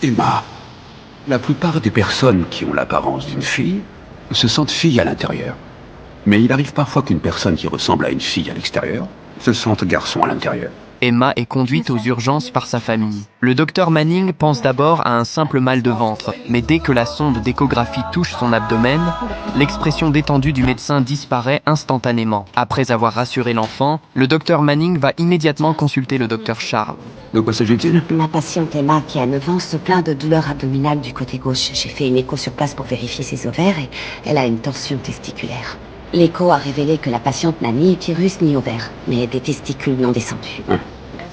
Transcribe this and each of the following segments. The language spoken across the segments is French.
Emma, la plupart des personnes qui ont l'apparence d'une fille se sentent filles à l'intérieur. Mais il arrive parfois qu'une personne qui ressemble à une fille à l'extérieur se sente garçon à l'intérieur. Emma est conduite aux urgences par sa famille. Le docteur Manning pense d'abord à un simple mal de ventre, mais dès que la sonde d'échographie touche son abdomen, l'expression détendue du médecin disparaît instantanément. Après avoir rassuré l'enfant, le docteur Manning va immédiatement consulter le docteur Charles. De quoi s'agit-il? Ma patiente Emma, qui a 9 ans, se plaint de douleurs abdominales du côté gauche. J'ai fait une écho sur place pour vérifier ses ovaires et elle a une torsion testiculaire. L'écho a révélé que la patiente n'a ni utérus ni ovaire, mais des testicules non descendus.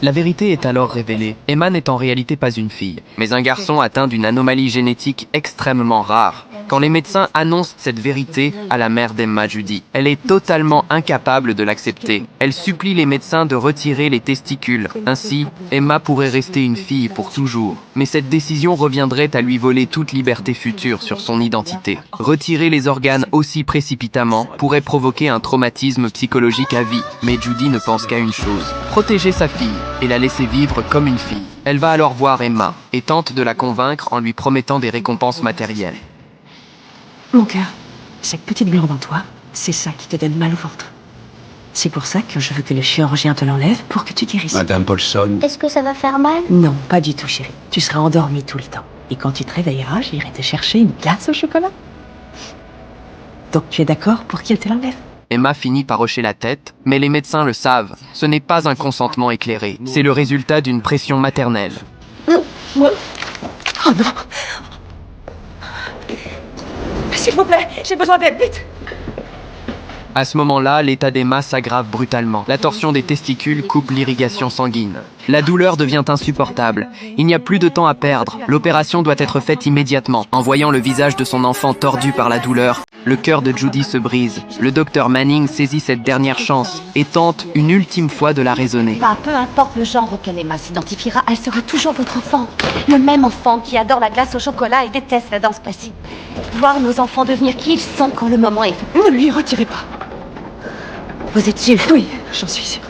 La vérité est alors révélée. Emma n'est en réalité pas une fille, mais un garçon atteint d'une anomalie génétique extrêmement rare. Quand les médecins annoncent cette vérité à la mère d'Emma, Judy, elle est totalement incapable de l'accepter. Elle supplie les médecins de retirer les testicules. Ainsi, Emma pourrait rester une fille pour toujours. Mais cette décision reviendrait à lui voler toute liberté future sur son identité. Retirer les organes aussi précipitamment pourrait provoquer un traumatisme psychologique à vie. Mais Judy ne pense qu'à une chose: protéger sa fille et la laisser vivre comme une fille. Elle va alors voir Emma et tente de la convaincre en lui promettant des récompenses matérielles. Mon cœur, cette petite glande en toi, c'est ça qui te donne mal au ventre. C'est pour ça que je veux que le chirurgien te l'enlève pour que tu guérisses. Madame Paulson, Est-ce que ça va faire mal? Non, pas du tout, chérie. Tu seras endormie tout le temps. Et quand tu te réveilleras, j'irai te chercher une glace au chocolat. Donc tu es d'accord pour qu'il te l'enlève? Emma finit par hocher la tête, mais les médecins le savent. Ce n'est pas un consentement éclairé, c'est le résultat d'une pression maternelle. Oh non! S'il vous plaît, j'ai besoin d'aide, vite! À ce moment-là, l'état d'Emma s'aggrave brutalement. La torsion des testicules coupe l'irrigation sanguine. La douleur devient insupportable. Il n'y a plus de temps à perdre. L'opération doit être faite immédiatement. En voyant le visage de son enfant tordu par la douleur, le cœur de Judy se brise. Le docteur Manning saisit cette dernière chance et tente une ultime fois de la raisonner. Peu importe le genre auquel Emma s'identifiera, elle sera toujours votre enfant. Le même enfant qui adore la glace au chocolat et déteste la danse classique. Voir nos enfants devenir qui ils sont quand le moment est venu. Ne lui retirez pas. Vous êtes sûr? Oui, j'en suis sûre.